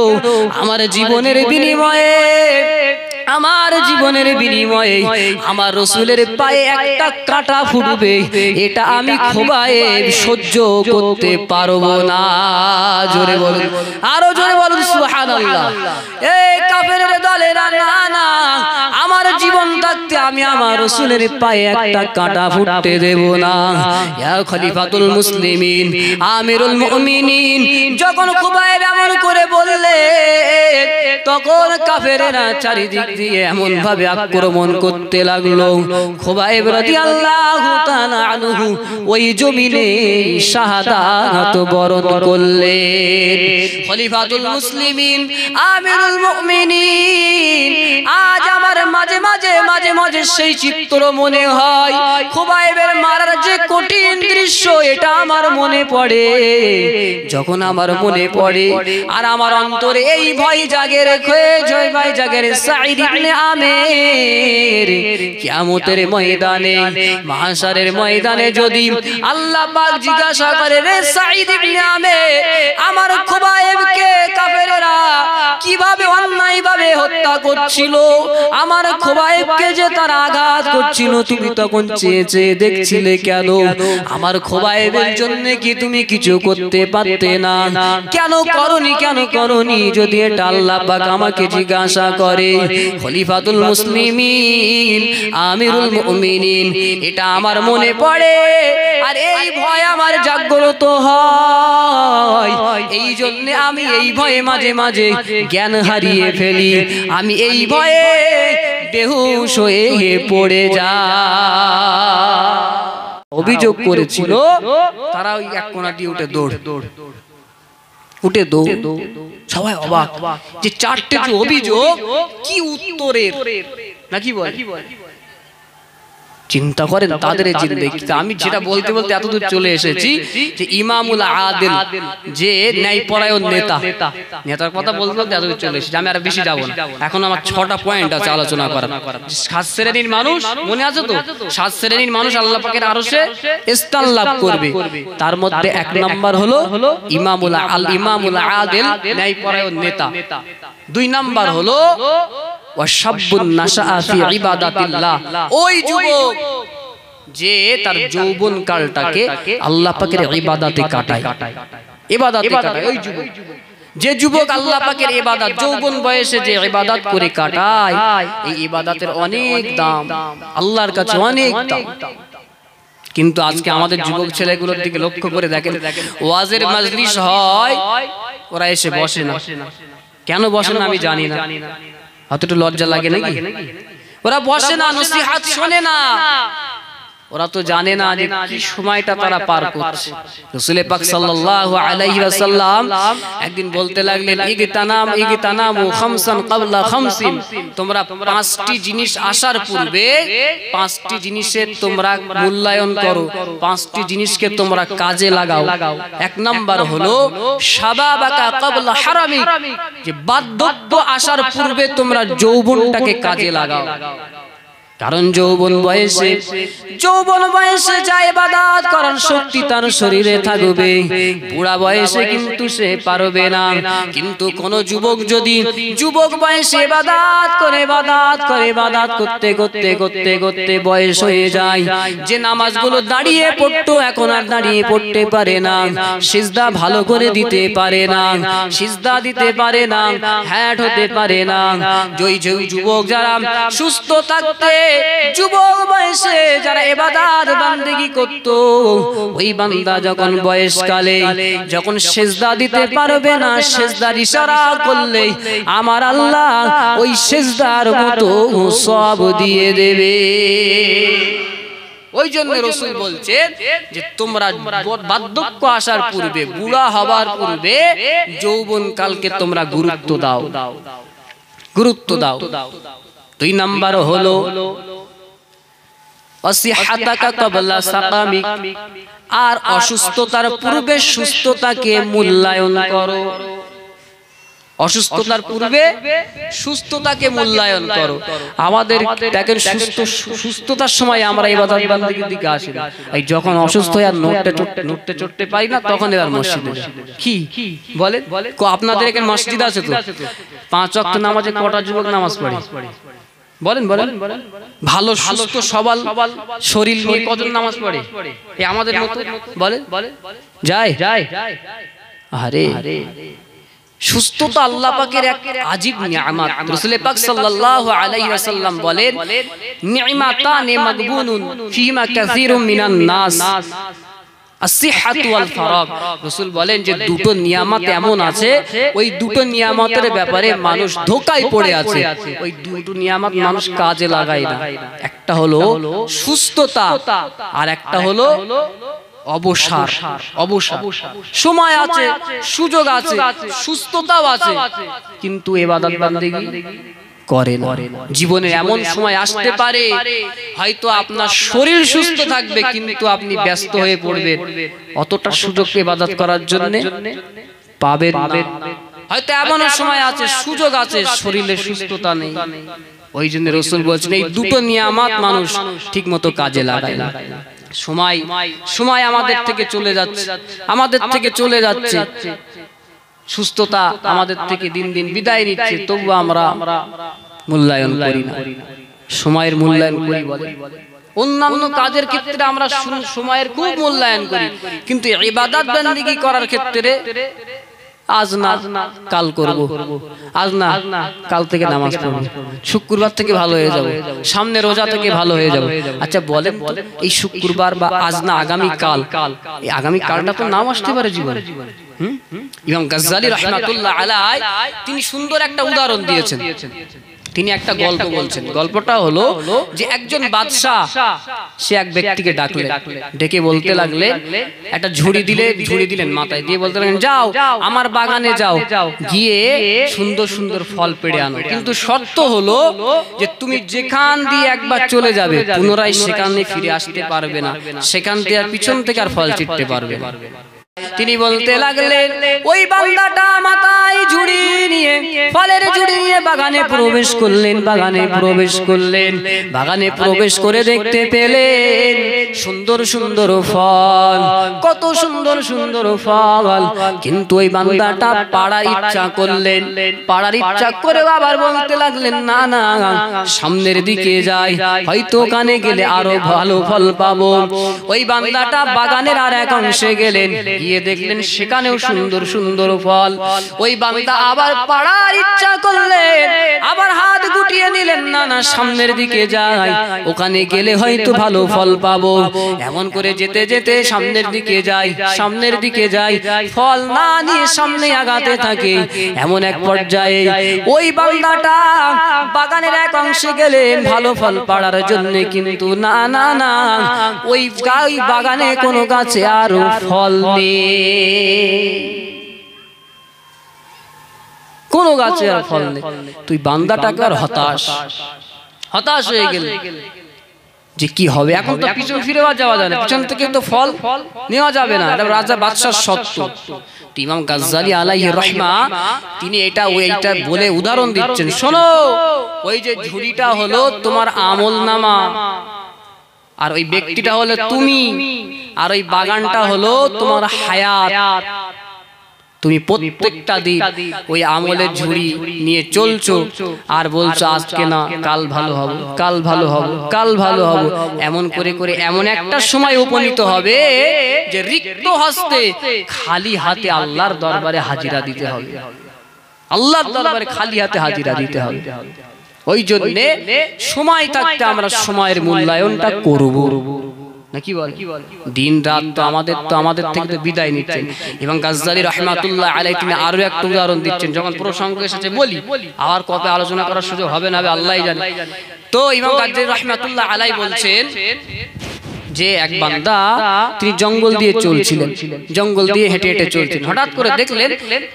আমার জীবনের বিনিময়ে, আমার জীবনের বিনিময়ে আমার রাসূলের পায়ে একটা কাঁটা ফুটবে, এটা আমি খুবাইব সহ্য করতে পারবো না। জোরে বলুন, আরো জোরে বলুন সুবহানাল্লাহ। এই কাফেরের দলেরা, না না, আমার জীবন থাকতে আমি আমার রাসূলের পায়ে একটা কাঁটা ফুটতে দেব না। ইয়া খলিফাতুল মুসলিমিন, আমিরুল মুমিনিন যখন খুবাইব এমন করে বললে, তখন কাফেরেরা চারিদিক দিয়ে এমন ভাবে আক্রমণ করতে লাগলো। খুবাইব রাদিয়াল্লাহু তাআলা আনহু ওই জমিনে শাহাদাত বরণ করলেন। খলিফাতুল মুসলিমিন, আমিরুল মুমিনিন, আজ আমার মাঝে মাঝে মাঝে মাঝে সেই চিত্র মনে হয়, খুবাইবের মারার যে কঠিন দৃশ্য, এটা আমার মনে পড়ে। যখন আমার মনে পড়ে আর আমার অন্তরে এই ভয় জাগে রেখে, জয় ভাই জাগে রে সাঈদ ইবনে আমির, কিয়ামতের ময়দানে, মাহশারের ময়দানে যদি আল্লাহ পাক জিজ্ঞাসা করে, রে সাঈদ ইবনে আমির, আমার খুবাইবকে কাফেররা কিভাবে অন্যায়ভাবে হত্যা করছিল, আমার খুবাইবকে যে তারা আঘাত করছিল, তুমি তখন চেয়ে চেয়ে দেখছিলে কেন? আমার খুবাইবের জন্য কি তুমি কিছু করতে পারতে না? কেন করনি, কেন করনি? যদি এটা আল্লাহ পাক আমাকে জিজ্ঞাসা করে, খলিফাতুল মুসলিমিন, আমিরুল মুমিনিন, এটা আমার মনে পড়ে আর এই ভয় আমার জাগ্রত হয়। এই জন্য আমি এই ভয়ে মাঝে মাঝে জ্ঞান হারিয়ে ফেলি, আমি এই ভয়ে বেহুশ হয়ে পড়ে যাই। অভিযোগ করেছিল তারা ওই এক কোণা দিয়ে উঠে দৌড়, উঠে দৌড়। সবাই অবাক যে চারটে যে অভিযোগ কি উত্তরের, নাকি বল? চিন্তা করেন তাদের জিন্দেগি। আমি যেটা বলতে বলতে এতদূর চলে এসেছি যে ইমামুল আদিল, যে ন্যায়পরায়ণ নেতা, নেতার কথা বলতে বলতে এতদূর চলে এসেছি। আমি আর বেশি যাবো না, এখন আমার 6টা পয়েন্ট আছে আলোচনা করার। 7 শ্রেণীর মানুষ, মনে আছে তো? 7 শ্রেণীর মানুষ আল্লাহ পাকের আরশে স্থান লাভ করবে। তার মধ্যে 1 নাম্বার হলো ইমামুল আদিল, ন্যায়পরায়ণ নেতা। 2 নাম্বার হলো ওয়াশাবুন নাশআ ফি ইবাদাতিল্লাহ, ওই যুবক যে তার যৌবন কালটাকে আল্লাহ পাকের ইবাদতে কাটায়, ইবাদতে কাটায়। ওই যুবক, যে যুবক আল্লাহ পাকের ইবাদত যৌবন বয়সে যে ইবাদত করে কাটায়, এই ইবাদতের অনেক দাম আল্লাহর কাছে, অনেক দাম। কিন্তু আজকে আমাদের যুবক ছেলেগুলোর দিকে লক্ষ্য করে দেখেন, ওয়াজের মাজলিস হয়, ওরা এসে বসে না। কেন বসে না আমি জানি না, হয়তো একটু লজ্জা লাগে নাকি? ওরা বসে না, নসিহত শোনে না। ওরা তো জানে না যে কি সময়টা তারা পার করছে। রাসূল পাক সাল্লাল্লাহু আলাইহি ওয়াসাল্লাম একদিন বলতে লাগলেন, ইগতানামু খামসান ক্বাবলা খামসিন, তোমরা 5টি জিনিস আসার পূর্বে 5টি জিনিসের তোমরা মূল্যায়ন করো, 5টি জিনিসকে তোমরা কাজে লাগাও। 1 নাম্বার হলো শাবাবাকা ক্বাবলা হারামিক, যে বার্ধক্য আসার পূর্বে তোমরা যৌবনটাকে কাজে লাগাও। কারণ যৌবন বয়সে যা ইবাদত করার শক্তি তার শরীরে থাকবে, বুড়া বয়সে কিন্তু সে পারবে না। কিন্তু কোন যুবক যদি যুবক বয়সে ইবাদত করতে করতে বয়স হয়ে যায়, যে নামাজগুলো দাঁড়িয়ে পড়তো এখন আর দাঁড়িয়ে পড়তে পারে না, সিজদা ভালো করে দিতে পারে না, সিজদা দিতে পারে না, হ্যাট হতে পারে না। যুবক যারা সুস্থ থাকতে যুবক বয়সে যারা ইবাদত বান্দেগি করত, ওই বান্দা যখন বয়সকালে যখন সিজদা দিতে পারবে না, সিজদার ইশারা করলে আমার আল্লাহ ওই সিজদার মতো সওয়াব দিয়ে দেবে। ওই জন্য রাসূল বলছেন যে তোমরা বার্ধক্য আসার পূর্বে, বুড়া হবার পূর্বে যৌবন কালকে তোমরা গুরুত্ব দাও। 2 নাম্বার হলো অসিহাতাকা ক্বাবলা সাকামিক, আর অসুস্থতার পূর্বে সুস্থতাকে মূল্যায়ন করো। অসুস্থতার পূর্বে সুস্থতাকে মূল্যায়ন করো। আমাদের দেখেন সুস্থতার সময় আমরা ইবাদত বান্দেগির দিকে আসি, এই যখন অসুস্থ হয়ে আর নড়তে চড়তে পারি না তখন এবার মসজিদে কি বলেন। আপনাদের এখানে মসজিদ আছে তো? 5 ওয়াক্ত নামাজে কটা যুবক নামাজ পড়ে বলেন? ভালো সুস্থ সবল শরীর নিয়ে কজন নামাজ পড়ে? এই আমাদের মতো বলেন যায়। আরে সুস্থতা আল্লাহ পাকের এক আজীব নিয়ামত। রাসূল পাক সাল্লাল্লাহু আলাইহি ওয়াসাল্লাম বলেন, নি'মাতানি মাগবুনুন ফিহিমা কাসীরুম মিনান নাস, আসিহাতু ওয়াল ফারাগ। রাসূল বলেন যে দুটো নিয়ামত এমন আছে, ওই দুটো নিয়ামতের ব্যাপারে মানুষ ধোঁকায় পড়ে আছে। ওই দুটো নিয়ামত মানুষ কাজে লাগায় না। একটা হলো সুস্থতা, আর একটা হলো অবসর। সময় আছে, সুযোগ আছে, সুস্থতাও আছে, কিন্তু ইবাদত বান্দেগি করে না। জীবনে এমন সময় আসতে পারে হয়তো আপনার শরীর সুস্থ থাকবে কিন্তু আপনি ব্যস্ত হয়ে পড়বেন, অতটা সুযোগ ইবাদত করার জন্য পাবেন না। হয়তো এমন সময় আছে, সুযোগ আছে, শরীরে সুস্থতা নেই। ওই জন্য রাসূল বলেছেন এই দুটো নিয়ামত মানুষ ঠিকমতো কাজে লাগায় না। সময় আমাদের থেকে চলে যাচ্ছে, সুস্থতা আমাদের থেকে দিন দিন বিদায় নিচ্ছে, তবু আমরা মূল্যায়ন করি না। সময়ের মূল্যায়ন করি বলে, অন্যান্য কাজের ক্ষেত্রে আমরা সময়ের খুব মূল্যায়ন করি, কিন্তু ইবাদত বান্দেগি করার ক্ষেত্রে আজ না কাল করব, আজ না কাল থেকে নামাজ পড়ব, শুক্রবার থেকে ভালো হয়ে যাব, সামনে রোজা থেকে ভালো হয়ে যাব। আচ্ছা বলেন, এই শুক্রবার বা আজ না আগামী কাল, এই আগামী কালটা তো নাম আসতে পারে জীবনে। ইমাম গাজ্জালী রাহমাতুল্লাহ আলাইহি তিনি সুন্দর একটা উদাহরণ দিয়েছেন। তিনি একটা গল্প বলছেন। গল্পটা হলো যে একজন বাদশা সে এক ব্যক্তিকে ডেকে বলতে লাগলেন, একটা ঝুড়ি দিলেন মাথায় দিয়ে বলতে লাগলেন, যাও আমার বাগানে যাও, গিয়ে সুন্দর সুন্দর ফল পেড়ে আনো, কিন্তু শর্ত হলো যে তুমি যেখান দিয়ে একবার চলে যাবে পুনরায় সেখানে ফিরে আসতে পারবে না, সেখান থেকে আর পিছন থেকে আর ফল ছিটতে পারবে না। তিনি বলতে লাগলেন, ওই বান্দাটা মাথায় ঝুড়ি নিয়ে, ফলের ঝুড়ি নিয়ে বাগানে প্রবেশ করলেন। বাগানে প্রবেশ করে দেখতে পেলেন সুন্দর সুন্দর ফল, কত সুন্দর সুন্দর ফল, কিন্তু ওই বান্দাটা পাড়ার ইচ্ছা করে আবার বলতে লাগলেন, না না সামনের দিকে যাই, হয়তো ওখানে গেলে আরো ভালো ফল পাবো। ওই বান্দাটা বাগানের আর এক অংশে গেলেন, গিয়ে দেখলেন সেখানেও সুন্দর সুন্দর ফল। ওই বান্দা আবার পাড়ার ইচ্ছা করলেন, আবার হাত গুটিয়ে নিলেন, না না সামনের দিকে যাই, ওখানে গেলে হয়তো ভালো ফল পাবো। এমন করে যেতে যেতে সামনের দিকে যাই, ফল না নিয়ে সামনে আগাতে থাকে। এমন এক পর্যায়ে ওই বান্দাটা বাগানের এক অংশে গেলেন ভালো ফল পাড়ার জন্য, কিন্তু না না না ওই বাগানে কোনো গাছে আরো ফল নেই, কোন গাছে আর ফল নেই। তুই বান্দাটাকে আর হতাশ হয়ে গেল। যে কি হবে। এখন তো পিছন ফিরে যাওয়া যায় না, পিছন থেকে তো ফল নেওয়া যাবে না, এটা রাজা বাদশার সত্য। ইমাম গাজ্জালী আলাইহির রাহমা তিনি এইটা বলে উদাহরণ দিচ্ছেন, শোনো ওই যে ঝুড়িটা হলো তোমার আমলনামা, আর ওই ব্যক্তিটা হলো তুমি, আর ওই বাগানটা হলো তোমার হায়াত। তুমি প্রত্যেকটা দিন ওই আমলের ঝুড়ি নিয়ে চলছো আর বলছো আজকে না কাল ভালো হবে, কাল ভালো হবে, কাল ভালো হবে। এমন করে করে এমন একটা সময় উপনীত হবে যে রিক্ত হস্তে খালি হাতে আল্লাহর দরবারে হাজিরা দিতে হবে, আল্লাহর দরবারে খালি হাতে হাজিরা দিতে হবে। ওই জন্যে সময় থাকতে আমরা সময়ের মূল্যায়নটা করব নাকি বল। দিন রাত তো আমাদের থেকে তো বিদায় নিচ্ছেন। এবং গাজ্জালী রাহমাতুল্লাহ আলাইহি তিনি আরো একটা উদাহরণ দিচ্ছেন, যখন প্রসঙ্গ এসেছে বলি, আবার কবে আলোচনা করার সুযোগ হবে না আল্লাহই জানে। তো ইমাম গাজ্জালী রাহমাতুল্লাহ আলাইহি বলছেন যে এক বান্দা তিনি জঙ্গল দিয়ে চলছিলেন, জঙ্গল দিয়ে হেঁটে হেঁটে চলছিলেন, হঠাৎ করে দেখলেন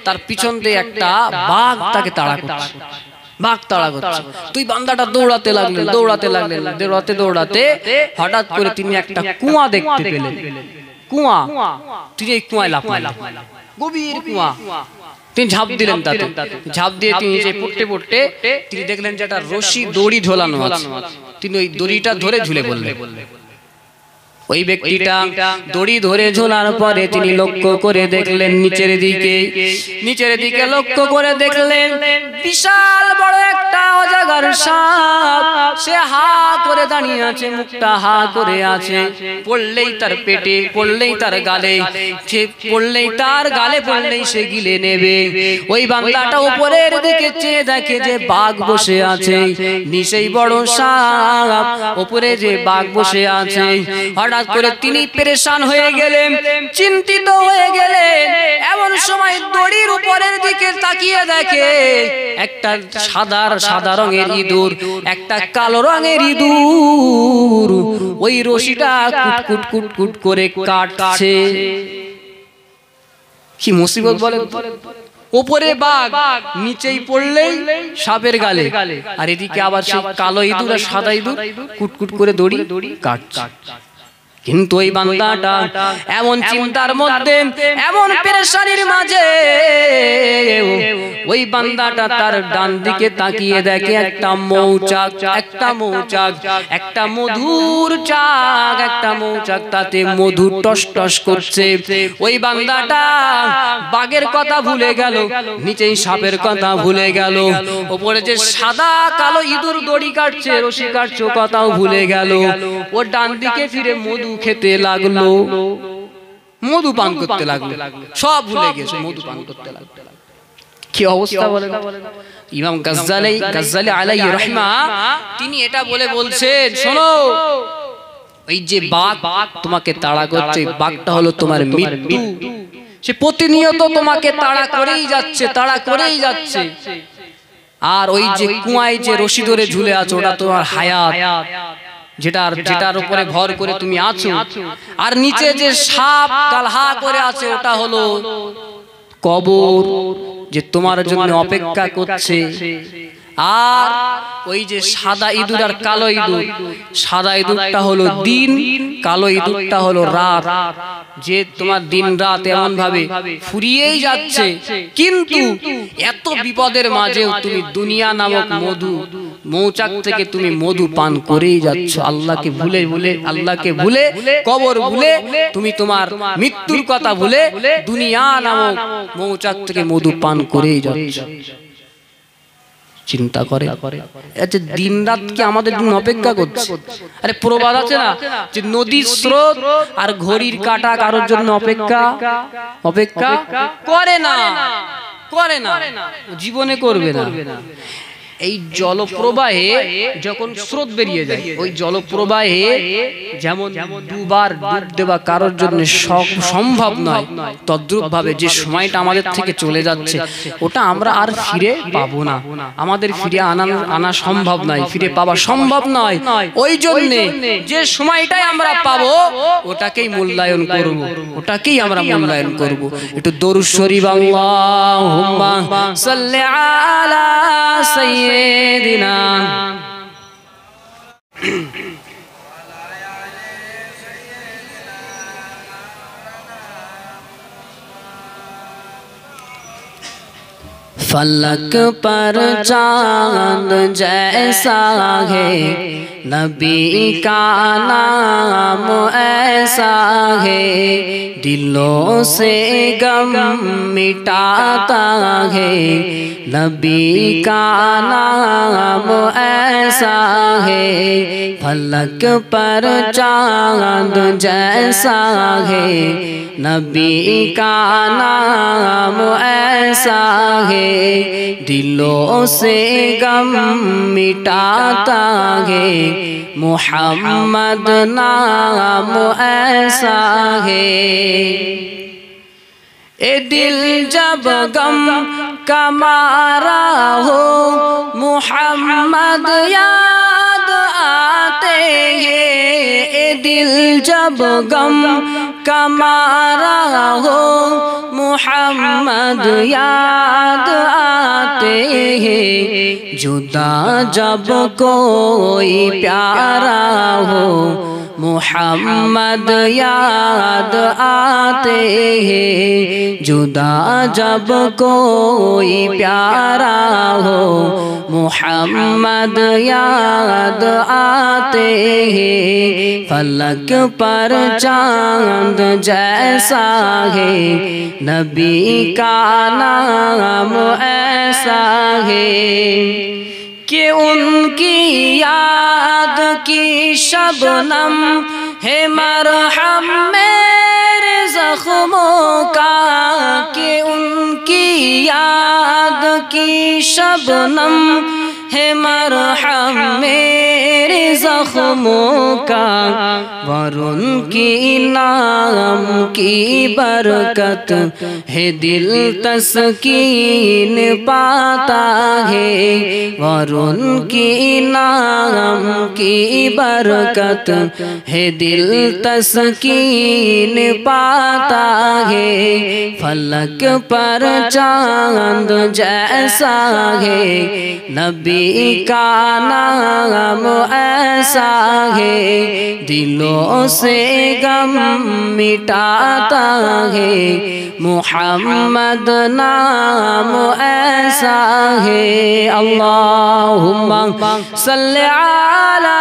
তার পিছন দিয়ে একটা বাঘ তাকে তাড়া করছে, বাঘ তাড়া করছে। তুই বান্দাটা দৌড়াতে লাগলেন, দৌড়াতে লাগলেন, দৌড়াতে দৌড়াতে হঠাৎ করে তিনি একটা কুয়া দেখতে পেলেন, কুয়া। তিনি এই কুয়ায় লাফালেন, গভীর কুয়া। তিনি ঝাঁপ দিলেন, তাতে ঝাঁপ দিয়ে তিনি নিচে পড়তে পড়তে তিনি দেখলেন যে একটা রশি দড়ি ঝোলানো আছে, তিনি ওই দড়িটা ধরে ঝুলে পড়লেন। ওই ব্যক্তিটা দড়ি ধরে ঝোলার পরে তিনি লক্ষ্য করে দেখলেন নিচের দিকে লক্ষ্য করে দেখলেন বিশাল বড় একটা অজগর সাপ, সে হা করে দাঁড়িয়ে আছে, মুখটা হা করে আছে। পড়লেই তার পেটে, পড়লেই তার গালে, সে পড়লেই তার গালে পড়লেই সে গিলে নেবে। ওই বান্দাটা উপরের দিকে চেয়ে দেখে যে বাঘ বসে আছে, নিচেই বড় সাপ, উপরে যে বাঘ বসে আছে। হঠাৎ করে তিনি পেরেশান হয়ে গেলেন, চিন্তিত হয়ে গেলেন। এমন সময় দড়ির উপরের দিকে তাকিয়ে দেখে একটা সাদা রঙের ইঁদুর, একটা কালো রঙের ইঁদুর ওই রশিটা কুট কুট কুট করে কাটছে। কি মুসিবত বলেন। উপরে বাঘ, নিচেই পড়লেই সাপের গালে, আর এদিকে আবার সেই কালো ইঁদুর আর সাদা ইঁদুর কুটকুট করে দড়ি কাটছে। কিন্তু ওই বান্দাটা এমন চিন্তার মধ্যে, এমন পেরেশানির মাঝে, ওই বান্দাটা তার ডান দিকে তাকিয়ে দেখে একটা মৌচাক, একটা মধুর চাক, একটা মৌচাক, তাতে মধু টস টস করছে। ওই বান্দাটা বাঘের কথা ভুলে গেল, নিচেই সাপের কথা ভুলে গেল, ওপরে যে সাদা কালো ইঁদুর দড়ি কাটছে, রশি কাটছে, কথাও ভুলে গেল। ও ডান দিকে ফিরে মধু খেতে লাগলো, মধু পান করতে লাগলো, সব ভুলে গেছে, মধু পান করতে লাগলো। কি অবস্থা বলেন। ইমাম গাজ্জালী আলাইহির রাহমা তিনি এটা বলছেন, শোনো ওই যে বাঘ তোমাকে তাড়া করছে, বাঘটা হলো তোমার মৃত্যু। সে প্রতিনিয়ত তোমাকে তাড়া করেই যাচ্ছে, তাড়া করেই যাচ্ছে। আর ওই যে কুয়ায় যে রশি ধরে ঝুলে আছো, ওটা তোমার হায়াত, যেটার উপরে ভর করে তুমি আছো। আর নিচে যে সাপ কালহা করে আছে, ওটা হলো কবর, যে তোমার জন্য অপেক্ষা করছে। আর ওই যে সাদা ইঁদুর আর কালো ইঁদুর, সাদা ইঁদুরটা হলো দিন, কালো ইঁদুরটা হলো রাত, যে তোমার দিন রাত এমন ভাবে ফুরিয়েই যাচ্ছে। কিন্তু এত বিপদের মাঝেও তুমি দুনিয়া নামক মৌচাক থেকে তুমি মধু পান করেই যাচ্ছ, আল্লাহকে ভুলে ভুলে, আল্লাহকে ভুলে, কবর ভুলে, তুমি তোমার মৃত্যুর কথা ভুলে দুনিয়া নামক মৌচাক থেকে মধু পান করেই যাচ্ছ। চিন্তা করে দিন রাত কি আমাদের জন্য অপেক্ষা করছে? আরে প্রবাদ আছে না যে নদীর স্রোত আর ঘড়ির কাঁটা কারোর জন্য অপেক্ষা করে না, জীবনে করবে না। এই জলপ্রবাহে যখন স্রোত বেরিয়ে যায়, ওই জলপ্রবাহে যেমন দুবার ডুব দেওয়া কারোর জন্য সম্ভব নয়, তদ্রূপ ভাবে যে সময়টা আমাদের থেকে চলে যাচ্ছে, ওটা আমরা আর ফিরে পাবো না, আমাদের ফিরে আনা সম্ভব নয়, ফিরে পাওয়া সম্ভব নয়। ওই জন্যে যে সময়টাই আমরা পাবো ওটাকেই মূল্যায়ন করব, ওটাকেই আমরা মূল্যায়ন করব। একটু দরুদ শরীফ, আল্লাহুম্মা সাল্লি আলা সাইয়্যিদিনা फलक पर चांद जैसा है, नबी का नाम ऐसा है, दिलों से गम मिटाता है, नबी का नाम ऐसा है। फलक पर चांद जैसा है, नबी का नाम ऐसा है, दिलों से गम मिटाता है, मुहम्मद नाम ऐसा है। ए दिल जब गम का मारा हो, मुहम्मद याद आते हैं। ए दिल जब गम का मारा हो, मुहम्मद याद आते हैं। जुदा जब कोई प्यारा हो, मुहम्मद याद आते हैं। जुदा जब कोई प्यारा हो, मुहम्मद याद आते हैं। फलक पर चांद जैसा है, नबी का नाम ऐसा है, कि उनकी याद की शबनम है मरहम मेरे जख्मों का, कि उनकी याद की शबनम है मरहम मेरे जख्मों का। और उनकी नाम की बरकत है दिल तस्कीन पाता है। और उनकी नाम की बरकत है दिल तस्कीन पाता है। फलक पर चांद जैसा है, नबी का नाम ऐसा है, दिलों से गम मिटाता है, मुहम्मद नाम ऐसा है। अल्लाहुम्मा सल्ली अला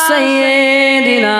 सय्यिदिना